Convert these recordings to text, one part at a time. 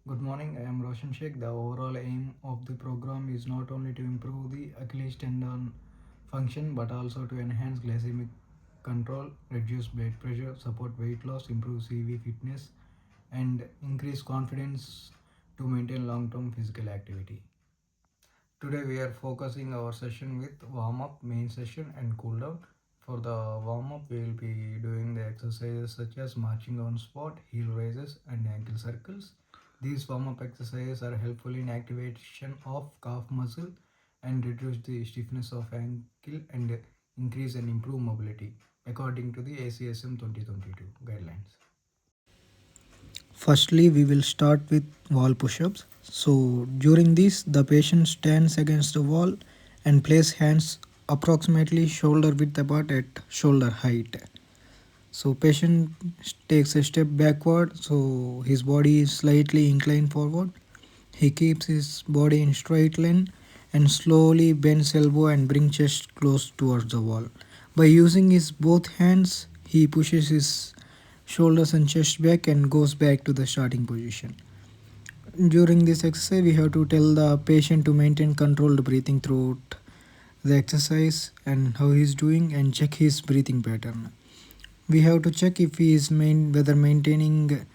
Good morning, I am Roshan Shaik. The overall aim of the program is not only to improve the Achilles tendon function but also to enhance glycemic control, reduce blood pressure, support weight loss, improve CV fitness, and increase confidence to maintain long term physical activity. Today we are focusing our session with warm up, main session, and cool down. For the warm up, we will be doing the exercises such as marching on spot, heel raises, and ankle circles. These warm up exercises are helpful in activation of calf muscle and reduce the stiffness of ankle and increase and improve mobility according to the ACSM 2022 guidelines. Firstly, we will start with wall push-ups. So during this, the patient stands against the wall and place hands approximately shoulder width apart at shoulder height. So patient takes a step backward, so his body is slightly inclined forward. He keeps his body in straight line and slowly bends elbow and brings chest close towards the wall. By using his both hands, he pushes his shoulders and chest back and goes back to the starting position. During this exercise, we have to tell the patient to maintain controlled breathing throughout the exercise and how he is doing and check his breathing pattern. We have to check if he is whether maintaining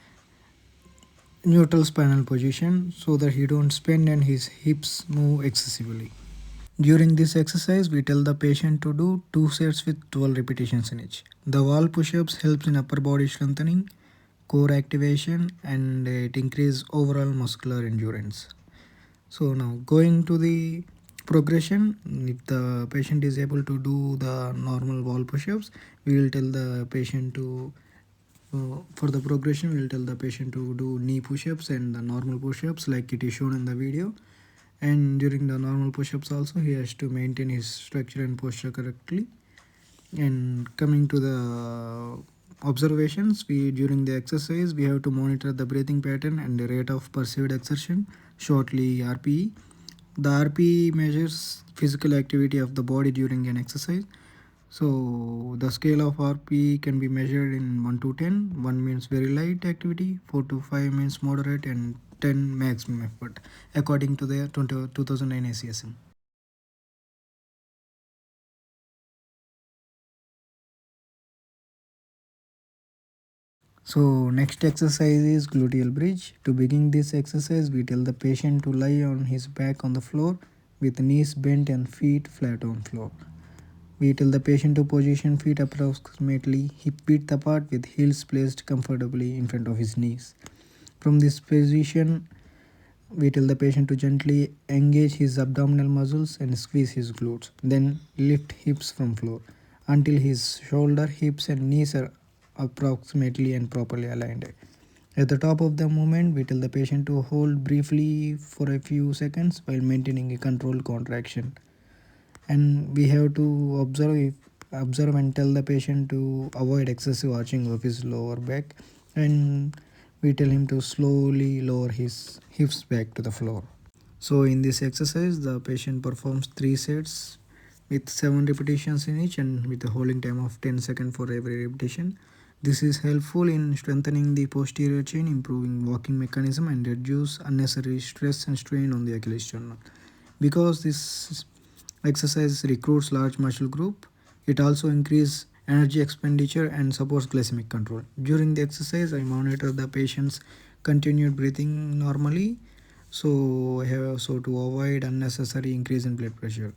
neutral spinal position so that he don't spin and his hips move excessively. During this exercise, we tell the patient to do 2 sets with 12 repetitions in each. The wall push-ups helps in upper body strengthening, core activation, and it increases overall muscular endurance. So now going to the progression, if the patient is able to do the normal wall push-ups, we will tell the patient to for the progression we will tell the patient to do knee push-ups and the normal push-ups like it is shown in the video. And during the normal push-ups also he has to maintain his structure and posture correctly. And coming to the observations, we during the exercise we have to monitor the breathing pattern and the rate of perceived exertion, shortly RPE. The RPE measures physical activity of the body during an exercise. So the scale of RPE can be measured in 1 to 10. 1 means very light activity, 4 to 5 means moderate, and 10 maximum effort according to the 2009 ACSM. So next exercise is gluteal bridge. To begin this exercise, we tell the patient to lie on his back on the floor with knees bent and feet flat on floor. We tell the patient to position feet approximately hip width apart with heels placed comfortably in front of his knees. From this position, we tell the patient to gently engage his abdominal muscles and squeeze his glutes. Then lift hips from floor until his shoulder, hips and knees are approximately and properly aligned. At the top of the movement, we tell the patient to hold briefly for a few seconds while maintaining a controlled contraction. And we have to observe and tell the patient to avoid excessive arching of his lower back, and we tell him to slowly lower his hips back to the floor. So in this exercise the patient performs 3 sets with 7 repetitions in each and with a holding time of 10 seconds for every repetition. This is helpful in strengthening the posterior chain, improving walking mechanism, and reduce unnecessary stress and strain on the Achilles tendon. Because this exercise recruits large muscle group, it also increases energy expenditure and supports glycemic control. During the exercise, I monitor the patient's continued breathing normally, so to avoid unnecessary increase in blood pressure.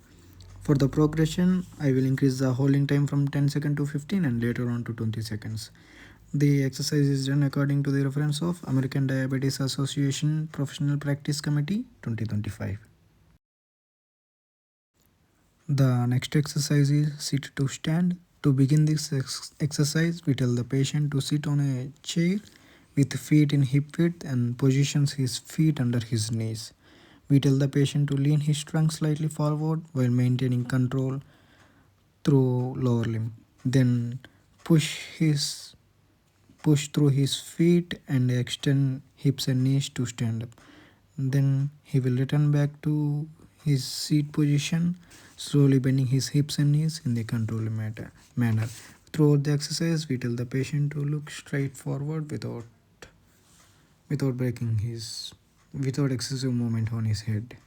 For the progression, I will increase the holding time from 10 seconds to 15 and later on to 20 seconds. The exercise is done according to the reference of American Diabetes Association Professional Practice Committee 2025. The next exercise is sit to stand. To begin this exercise, we tell the patient to sit on a chair with feet in hip width and positions his feet under his knees. We tell the patient to lean his trunk slightly forward while maintaining control through lower limb. Then push his push through his feet and extend hips and knees to stand up. Then he will return back to his seat position, slowly bending his hips and knees in the controlled manner. Throughout the exercise, we tell the patient to look straight forward without breaking his without excessive movement on his head.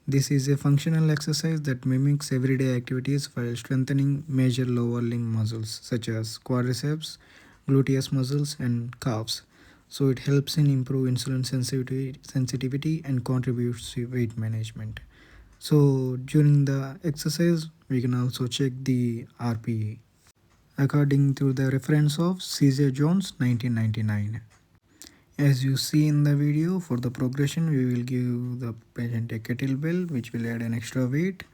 This is a functional exercise that mimics everyday activities while strengthening major lower limb muscles such as quadriceps, gluteus muscles, and calves. So it helps in improve insulin sensitivity and contributes to weight management. So during the exercise, we can also check the RPE according to the reference of CJ Jones 1999. As you see in the video, for the progression, we will give the patient a kettlebell which will add an extra weight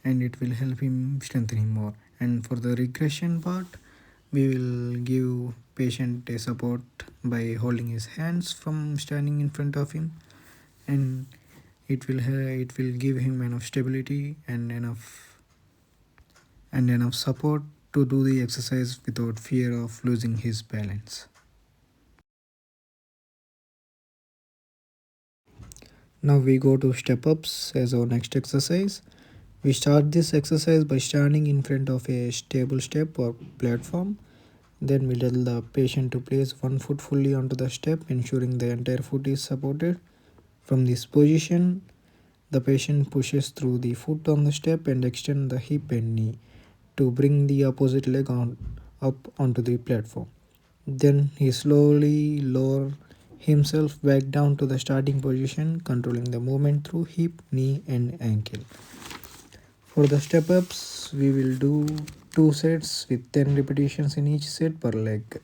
and it will help him strengthen him more. And for the regression part, we will give patient a support by holding his hands from standing in front of him, and it will give him enough stability and enough support to do the exercise without fear of losing his balance. Now we go to step ups as our next exercise. We start this exercise by standing in front of a stable step or platform. Then we tell the patient to place one foot fully onto the step, ensuring the entire foot is supported. From this position, the patient pushes through the foot on the step and extend the hip and knee to bring the opposite leg up onto the platform. Then he slowly lower himself back down to the starting position, controlling the movement through hip, knee, and ankle. For the step ups, we will do 2 sets with 10 repetitions in each set per leg.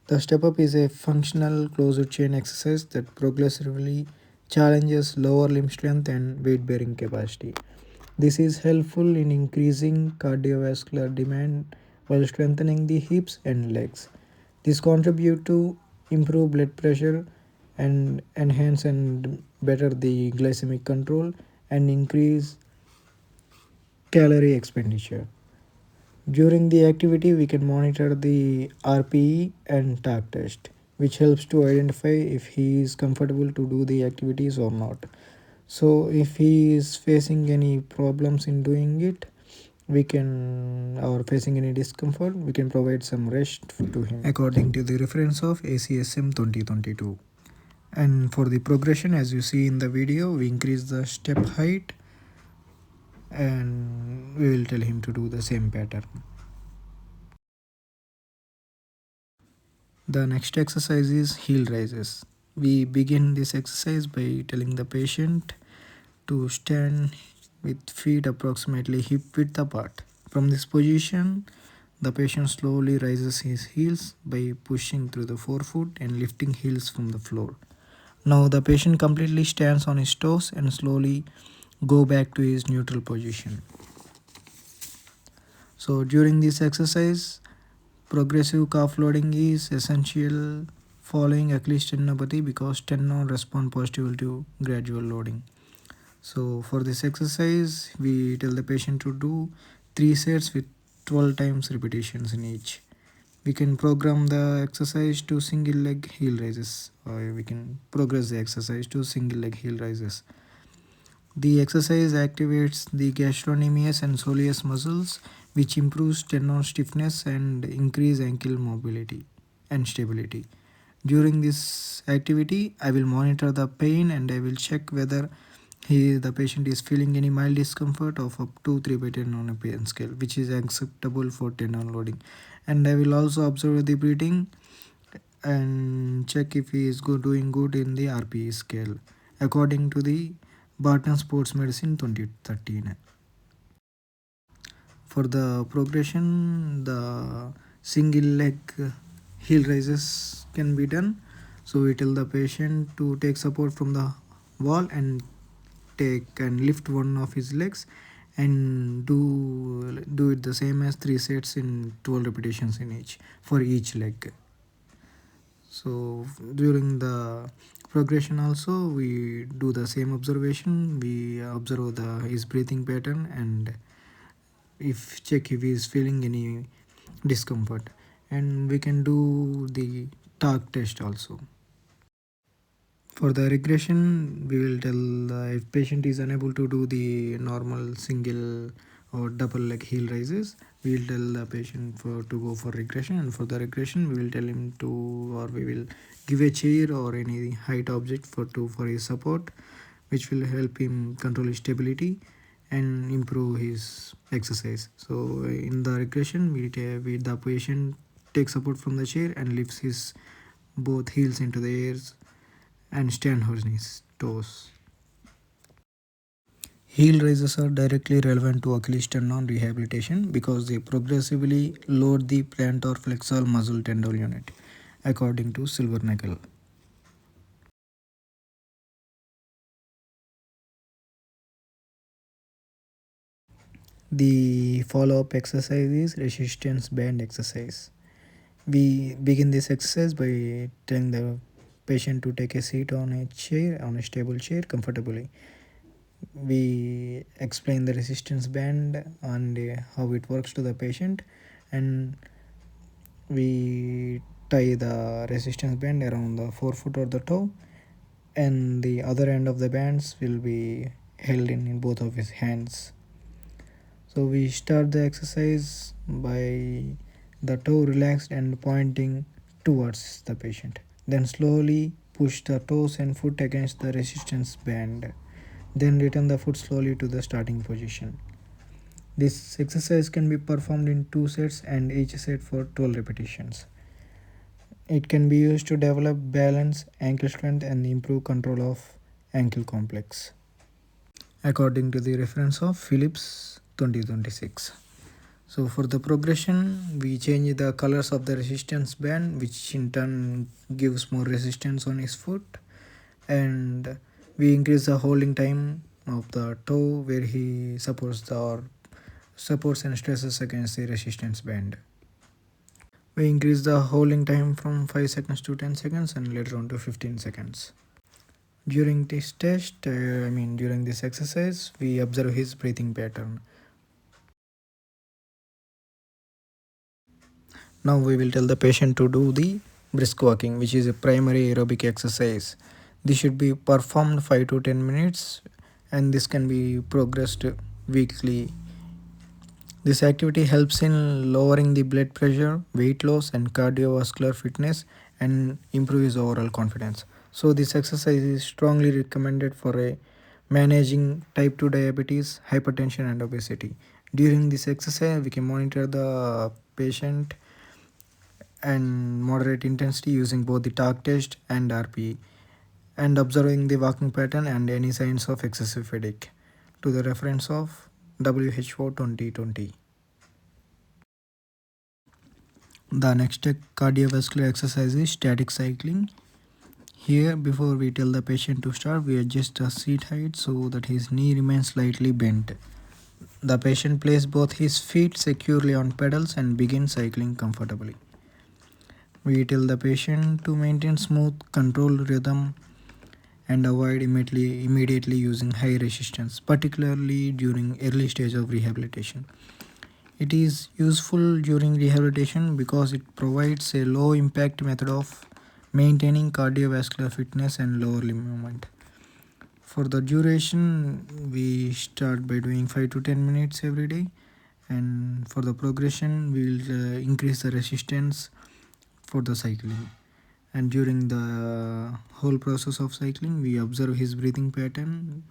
The step up is a functional closed chain exercise that progressively challenges lower limb strength and weight bearing capacity. This is helpful in increasing cardiovascular demand while strengthening the hips and legs. This contribute to improve blood pressure and enhance and better the glycemic control and increase calorie expenditure. During the activity, we can monitor the RPE and tag test, which helps to identify if he is comfortable to do the activities or not. So, if he is facing any problems in doing it, we can or facing any discomfort, we can provide some rest to him according to the reference of ACSM 2022. And for the progression, as you see in the video, we increase the step height and we will tell him to do the same pattern. The next exercise is heel raises. We begin this exercise by telling the patient to stand with feet approximately hip width apart. From this position, the patient slowly raises his heels by pushing through the forefoot and lifting heels from the floor. Now the patient completely stands on his toes and slowly go back to his neutral position. So during this exercise, progressive calf loading is essential following Achilles tendinopathy because tendon respond positively to gradual loading. So for this exercise, we tell the patient to do 3 sets with 12 times repetitions in each. We can program the exercise to single leg heel raises, or we can progress the exercise to single leg heel raises. The exercise activates the gastrocnemius and soleus muscles, which improves tendon stiffness and increase ankle mobility and stability. During this activity, I will monitor the pain and I will check whether the patient is feeling any mild discomfort of up to 3 by 10 on a pain scale, which is acceptable for tendon loading. And I will also observe the breathing and check if he is doing good in the RPE scale according to the Barton Sports Medicine 2013. For the progression, the single leg heel raises can be done. So we tell the patient to take support from the wall and take and lift one of his legs and do it the same as 3 sets in 12 repetitions in each for each leg. So during the progression also we do the same observation. We observe his breathing pattern and if check if he is feeling any discomfort, and we can do the talk test also. For the regression, we will tell if patient is unable to do the normal single or double leg heel raises, we will tell the patient for to go for regression, and for the regression we will tell him to, or we will give a chair or any height object for his support, which will help him control his stability and improve his exercise. So in the regression, the patient takes support from the chair and lifts his both heels into the air and stand on his toes. Heel raises are directly relevant to Achilles tendon rehabilitation because they progressively load the plantar flexor muscle tendon unit, according to Silvernagle. The follow-up exercise is resistance band exercise. We begin this exercise by telling the patient to take a seat on a chair, on a stable chair, comfortably. We explain the resistance band and how it works to the patient, and we tie the resistance band around the forefoot or the toe, and the other end of the bands will be held in both of his hands. So we start the exercise by the toe relaxed and pointing towards the patient. Then slowly push the toes and foot against the resistance band. Then return the foot slowly to the starting position. This exercise can be performed in 2 sets and each set for 12 repetitions. It can be used to develop balance, ankle strength, and improve control of ankle complex, according to the reference of Phillips 2026. So for the progression, we change the colors of the resistance band, which in turn gives more resistance on his foot, and we increase the holding time of the toe where he supports the or supports and stresses against the resistance band. We increase the holding time from 5 seconds to 10 seconds and later on to 15 seconds. During this during this exercise, we observe his breathing pattern. Now we will tell the patient to do the brisk walking, which is a primary aerobic exercise. This should be performed 5 to 10 minutes, and this can be progressed weekly. This activity helps in lowering the blood pressure, weight loss, and cardiovascular fitness, and improves overall confidence. So this exercise is strongly recommended for a managing type 2 diabetes, hypertension, and obesity. During this exercise, we can monitor the patient and moderate intensity using both the talk test and RPE, and observing the walking pattern and any signs of excessive fatigue, to the reference of WHO 2020. The next cardiovascular exercise is static cycling. Here, before we tell the patient to start, we adjust the seat height so that his knee remains slightly bent. The patient places both his feet securely on pedals and begins cycling comfortably. We tell the patient to maintain smooth, controlled rhythm and avoid immediately using high resistance, particularly during early stage of rehabilitation. It is useful during rehabilitation because it provides a low impact method of maintaining cardiovascular fitness and lower limb movement. For the duration, we start by doing 5 to 10 minutes every day, and for the progression, we will increase the resistance for the cycling. And during the whole process of cycling, we observe his breathing pattern,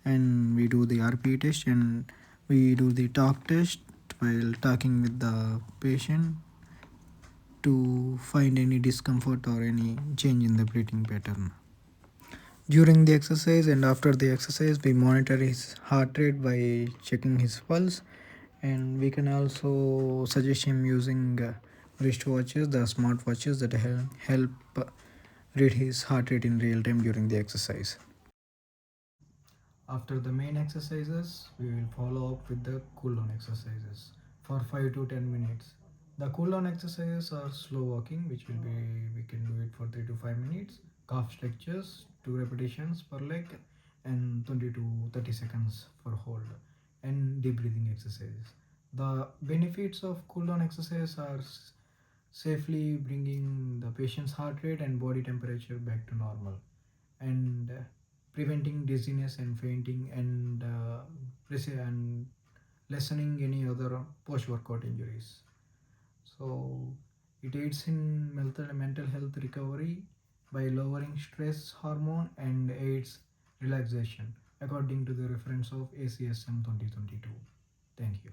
and we do the RP test, and we do the talk test while talking with the patient to find any discomfort or any change in the breathing pattern. During the exercise and after the exercise, we monitor his heart rate by checking his pulse, and we can also suggest him using wristwatches, the smart watches that help read his heart rate in real time during the exercise. After the main exercises, we will follow up with the cool down exercises for 5 to 10 minutes. The cool down exercises are slow walking, which will be we can do it for 3 to 5 minutes, calf stretches, 2 repetitions per leg, and 20 to 30 seconds for hold, and deep breathing exercises. The benefits of cool down exercise are safely bringing the patient's heart rate and body temperature back to normal, and preventing dizziness and fainting, and lessening any other post-workout injuries. So it aids in mental health recovery by lowering stress hormone and aids relaxation according to the reference of ACSM 2022. Thank you.